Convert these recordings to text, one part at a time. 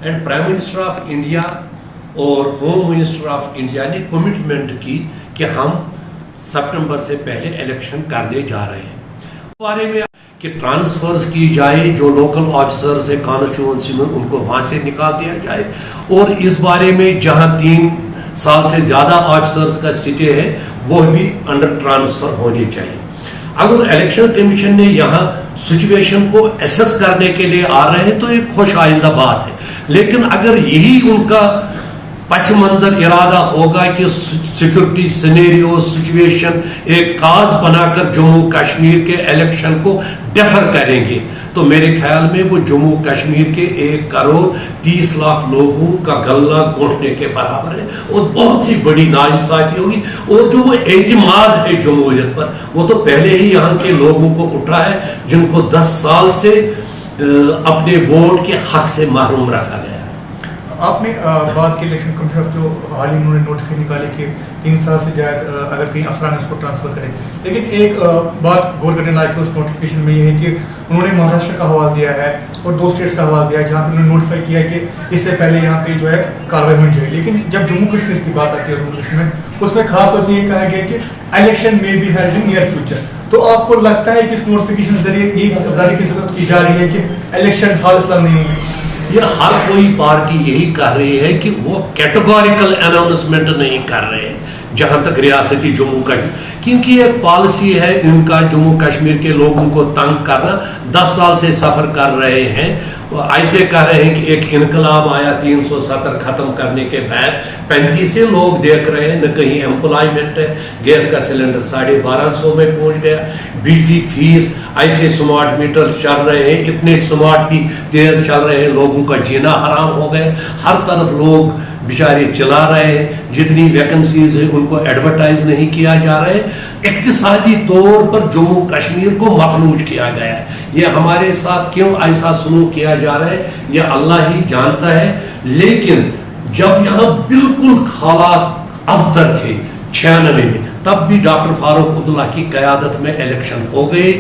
And prime minister of India اور home minister of India نے commitment کی کہ ہم سپٹمبر سے پہلے الیکشن کرنے جا رہے ہیں. اس بارے میں کہ ٹرانسفرز کی جائے، جو لوکل آفیسرز ہیں کانسٹیٹوئنسی میں ان کو وہاں سے نکال دیا جائے، اور اس بارے میں جہاں 3 سال سے زیادہ آفیسرز کا سٹے ہے وہ بھی انڈر ٹرانسفر ہونے چاہیے. اگر الیکشن کمیشن نے یہاں سچویشن کو ایسس کرنے کے لیے آ رہے ہیں تو ایک خوش آئندہ بات ہے، لیکن اگر یہی ان کا پس منظر ارادہ ہوگا کہ سیکورٹی سینیریو سچویشن ایک کاز بنا کر جموں کشمیر کے الیکشن کو ڈیفر کریں گے تو میرے خیال میں وہ جموں کشمیر کے 1 کروڑ 30 لاکھ لوگوں کا گلہ گھونٹنے کے برابر ہے اور بہت ہی بڑی ناانصافی ہوگی. اور جو وہ اعتماد ہے جمہوریت پر وہ تو پہلے ہی یہاں کے لوگوں کو اٹھا ہے جن کو 10 سال سے اپنے ووٹ کے حق سے محروم رکھا گیا. آپ نے بات کی الیکشن کمیشن جو حال ہی انہوں نے نوٹیفائی نکالی کہ 3 سال سے زائد اگر کہیں افسران اس کو ٹرانسفر کریں، لیکن ایک بات غور کرنے لائق ہے اس نوٹیفکیشن میں یہ ہے کہ انہوں نے مہاراشٹر کا حوالہ دیا ہے اور 2 اسٹیٹس کا حوالہ دیا ہے جہاں پہ انہوں نے نوٹیفائی کیا ہے کہ اس سے پہلے یہاں پہ جو ہے کاروائی ہونی چاہیے. لیکن جب جموں کشمیر کی بات آتی ہے ریزولوشن میں اس میں خاص طور سے یہ کہا گیا کہ الیکشن میں بھی ہے ان نیئر فیوچر. تو آپ کو لگتا ہے کہ اس نوٹیفکیشن کے ذریعے یہ بتانے کی ضرورت کی جا رہی ہے کہ الیکشن حال فی الحال نہیں ہوگی؟ یہ ہر کوئی پارٹی یہی کر رہی ہے کہ وہ کیٹیگوریکل اناؤنسمنٹ نہیں کر رہے ہیں جہاں تک ریاستی جموں کشمیر، کیونکہ ایک پالیسی ہے ان کا جموں کشمیر کے لوگوں کو تنگ کرنا. 10 سال سے سفر کر رہے ہیں، ایسے کہہ رہے ہیں کہ ایک انقلاب آیا 370 ختم کرنے کے بعد 35 سے لوگ دیکھ رہے ہیں نہ کہیں امپلائمنٹ ہے، گیس کا سلنڈر 1250 میں پہنچ گیا، بجلی فیس ایسے سمارٹ میٹر چل رہے ہیں، اتنے سمارٹ بھی تیز چل رہے ہیں، لوگوں کا جینا حرام ہو گئے. ہر طرف لوگ بیچارے چلا رہے ہیں، جتنی ویکنسیز ہیں ان کو ایڈورٹائز نہیں کیا جا رہا ہے. اقتصادی طور پر جموں کشمیر کو مفلوج کیا گیا ہے. یہ ہمارے ساتھ کیوں ایسا سلوک کیا جا رہا ہے یہ اللہ ہی جانتا ہے. لیکن جب یہاں بالکل حالات ابتر تھے 96 میں، تب بھی ڈاکٹر فاروق عبداللہ کی قیادت میں الیکشن ہو گئے.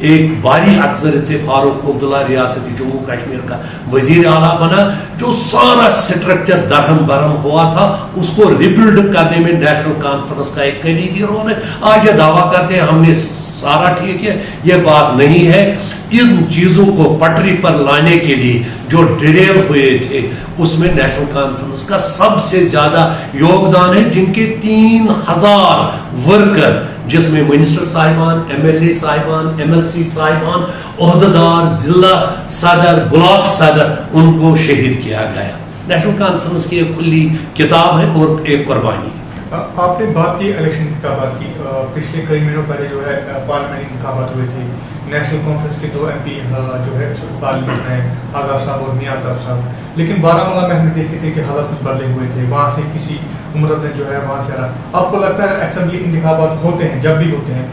ایک باری اکثریت سے فاروق عبداللہ ریاستی جموں کشمیر کا وزیر اعلیٰ بنا. جو سارا اسٹرکچر درہم برہم ہوا تھا اس کو ریبلڈ کرنے میں نیشنل کانفرنس کا ایک کلیدی رول ہے. آج یہ دعویٰ کرتے ہیں ہم نے سارا ٹھیک ہے، یہ بات نہیں ہے. ان چیزوں کو پٹری پر لانے کے لیے جو ڈریل ہوئے تھے اس میں نیشنل کانفرنس کا سب سے زیادہ یوگدان ہے، جن کے 3000 ورکر جس میں منسٹر صاحبان، MLA صاحبان، MLC صاحبان، عہدیدار، ضلع صدر، بلاک صدر، ان کو شہید کیا گیا. نیشنل کانفرنس کی ایک کھلی کتاب ہے اور ایک قربانی. آپ نے بات کی الیکشن انتخابات کی، پچھلے کئی مہینوں پہلے جو ہے پارلیمنٹ انتخابات ہوئے تھے. نیشنل کانفرنس کے 2 MP جو ہے پارلیمنٹ میں آغا صاحب اور میاں الطاف صاحب، لیکن بارہمولہ میں ہم نے دیکھے تھے کہ حالات کچھ بدلے ہوئے تھے. وہاں سے کسی عمرت نے جو ہے وہاں سے آ رہا. آپ کو لگتا ہے اسمبلی انتخابات ہوتے ہیں جب بھی ہوتے ہیں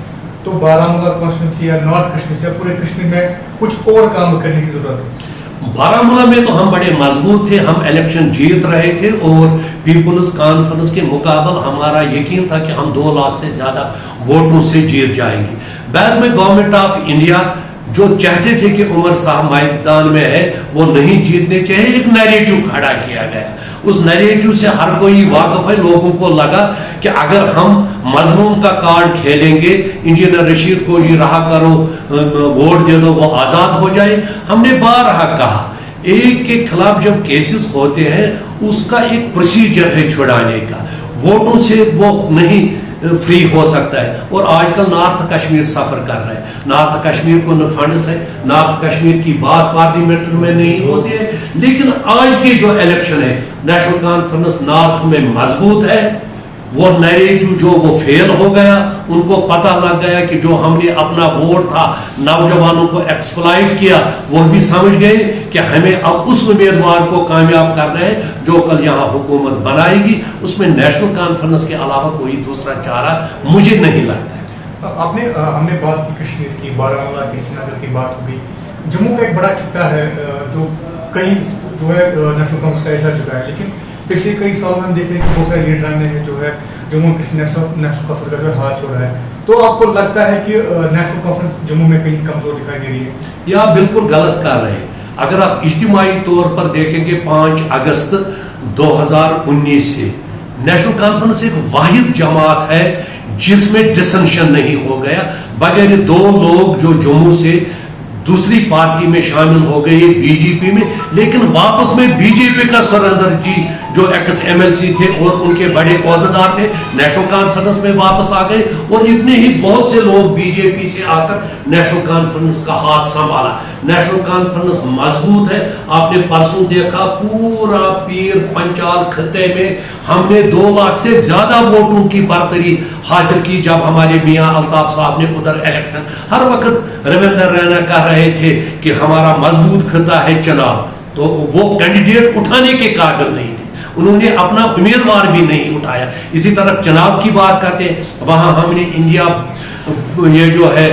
تو بارہمولہ کانسٹیٹوینسی یا نارتھ کشمیر سے پورے کشمیر میں کچھ اور کام کرنے کی ضرورت ہے؟ بارہمولہ میں تو ہم بڑے مضبوط تھے، ہم الیکشن جیت رہے تھے اور پیپلز کانفرنس کے مقابل ہمارا یقین تھا کہ ہم 2 لاکھ سے زیادہ ووٹوں سے جیت جائیں گے. بعد میں گورنمنٹ آف انڈیا جو چاہتے تھے کہ عمر صاحب میدان میں ہے وہ نہیں جیتنے چاہیے، ایک نیریٹو کھڑا کیا گیا. اس نیریٹو سے ہر کوئی واقف ہے. لوگوں کو لگا کہ اگر ہم مظلوم کا کارڈ کھیلیں گے، انجینئر رشید کو جی رہا کرو، ووٹ دے دو، وہ آزاد ہو جائے. ہم نے بارہا کہا ایک کے خلاف جب کیسز ہوتے ہیں اس کا ایک پروسیجر ہے چھڑانے کا، ووٹوں سے وہ نہیں فری ہو سکتا ہے. اور آج کل نارتھ کشمیر سفر کر رہا ہے. نارتھ کشمیر کو نہ فنڈس ہے، نارتھ کشمیر کی بات پارلیمنٹ میں نہیں ہوتی ہے. لیکن آج کی جو الیکشن ہے نیشنل کانفرنس نارتھ میں مضبوط ہے. وہ نیریٹو جو وہ فیل ہو گیا، ان کو پتہ لگ گیا کہ جو ہم نے اپنا ووٹ تھا نوجوانوں کو ایکسپلائٹ کیا، وہ بھی سمجھ گئے کہ ہمیں اب اس امیدوار کو کامیاب کرنا ہے جو کل یہاں حکومت بنائے گی. اس میں نیشنل کانفرنس کے علاوہ کوئی دوسرا چارہ مجھے نہیں لگتا ہے. ہم نے بات کی کشمیر کی، بارہمولہ کی، سری نگر کی بات ہوگی. جموں کا ایک بڑا خطہ ہے جو کئی جو ہے نیشنل کانفرنس کا ایسا چکا ہے، لیکن پچھلے کئی سالوں میں ہم دیکھ رہے ہیں کہ بہت سارے لیڈران نے جو ہے جموں کشمیر نیشنل کانفرنس کا جو ہے ہاتھ چھوڑا ہے. تو آپ کو لگتا ہے کہ نیشنل کانفرنس جموں میں کہیں کمزور دکھائی دے رہی ہے؟ یا بالکل غلط کر رہے ہیں. اگر آپ اجتماعی طور پر دیکھیں گے 5 اگست 2019 سے نیشنل کانفرنس ایک واحد جماعت ہے جس میں ڈسنشن نہیں ہو گیا، بغیر 2 لوگ جو جموں سے دوسری پارٹی میں شامل ہو گئے بی جے پی میں، لیکن واپس میں بی جے پی کا سریندر جی جو ایکس ایم ایل سی تھے اور ان کے بڑے عہدیدار تھے نیشنل کانفرنس میں واپس آ گئے، اور اتنے ہی بہت سے لوگ بی جے پی سے آ کر نیشنل کانفرنس کا ہاتھ سنبھالا۔ نیشنل کانفرنس مضبوط ہے، آپ نے پرسوں دیکھا پورا پیر پنچال خطے میں ہم نے 2 لاکھ سے زیادہ ووٹوں کی برتری حاصل کی جب ہمارے میاں الطاف صاحب نے ادھر الیکشن، ہر وقت رویندر رینا کہہ رہے تھے کہ ہمارا مضبوط خطہ ہے چناب، تو وہ کینڈیڈیٹ اٹھانے کے قابل نہیں تھے، انہوں نے اپنا امیدوار بھی نہیں اٹھایا۔ اسی طرف چناب کی بات کرتے ہیں، وہاں ہم نے انڈیا یہ جو ہے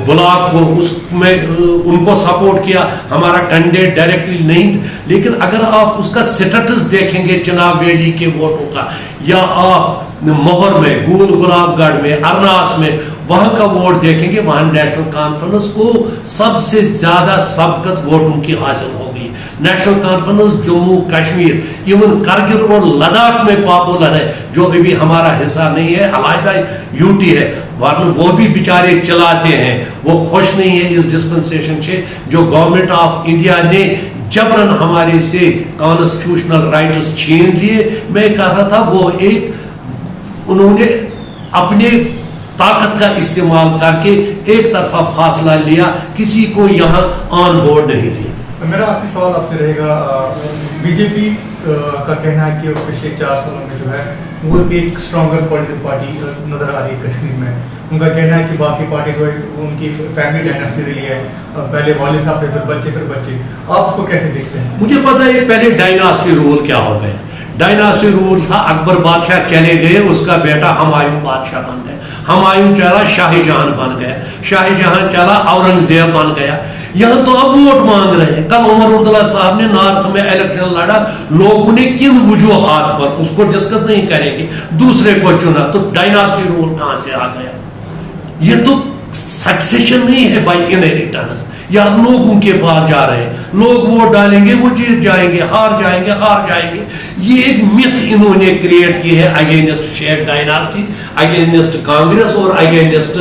بلاک کو اس میں ان کو سپورٹ کیا، ہمارا کینڈیڈیٹ ڈائریکٹلی نہیں، لیکن اگر آپ اس کا سٹیٹس دیکھیں گے چناب ویلی کے ووٹوں کا، یا آپ مہر میں، گول گلاب گڑھ میں، ارناس میں وہاں کا ووٹ دیکھیں گے، وہاں نیشنل کانفرنس کو سب سے زیادہ سبقت ووٹوں کی حاصل ہو گئی۔ National conference Jammu Kashmir even Kargil اور لداخ میں پاپولر ہے، جو ابھی ہمارا حصہ نہیں ہے، علیحدہ یو ٹی ہے، ورنہ وہ بھی بیچارے چلاتے ہیں، وہ خوش نہیں ہے اس ڈسپنسیشن سے جو گورنمنٹ آف انڈیا نے جبرن ہمارے سے کانسٹیٹیوشنل رائٹس چھین لیے۔ میں کہتا تھا وہ ایک انہوں نے اپنے طاقت کا استعمال کر کے ایک طرفہ فاصلہ لیا، کسی کو یہاں آن بورڈ نہیں لیا۔ میرا آخری سوال آپ سے رہے گا، بی جے پی کا کہنا ہے کہ پچھلے 4 سالوں میں جو ہے وہ ایک اسٹرانگر پولیٹیکل پارٹی نظر آ رہی ہے کشمیر میں، ان کا کہنا ہے کہ باقی پارٹی جو ہے ان کی فیملی ڈائناسٹی رہی ہے، پہلے والد صاحب تھے پھر بچے، آپ اس کو کیسے دیکھتے ہیں؟ مجھے پتا ہے پہلے ڈائناسٹی رول کیا ہو گیا۔ ڈائناسٹی رول تھا اکبر بادشاہ چلے گئے، اس کا بیٹا ہمایوں بادشاہ بن گیا، ہمایوں چلا شاہ جہاں بن گیا، شاہ جہاں چلا اورنگزیب بن گیا۔ یہاں تو اب ووٹ مانگ رہے ہیں۔ کل عمر عبداللہ صاحب نے نارتھ میں الیکشن لڑا، لوگوں نے کن وجوہات پر، اس کو ڈسکس نہیں کریں گے، دوسرے کو چنا، تو ڈائناسٹی رول کہاں سے آ گیا؟ یہ تو سکسیشن نہیں ہے بائی انہیریٹنس، یا لوگوں کے پاس جا رہے ہیں، لوگ ووٹ ڈالیں گے، وہ جیت جائیں گے، ہار جائیں گے، ہار جائیں گے۔ یہ ایک متھ انہوں نے کریٹ کی ہے اگینسٹ شیخ ڈائناسٹی، اگینسٹ کانگریس اور اگینسٹ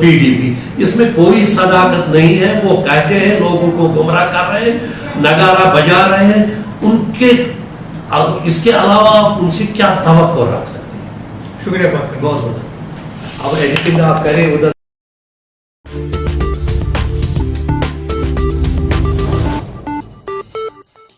پی ڈی پی۔ اس میں کوئی صداقت نہیں ہے، وہ کہتے ہیں لوگوں کو گمراہ کر رہے ہیں، نگارہ بجا رہے ہیں، ان کے اس کے علاوہ آپ ان سے کیا توقع رکھ سکتے ہیں؟ شکریہ بات کریں۔ بہت بہت اب ایڈیٹنگ آپ کریں ادھر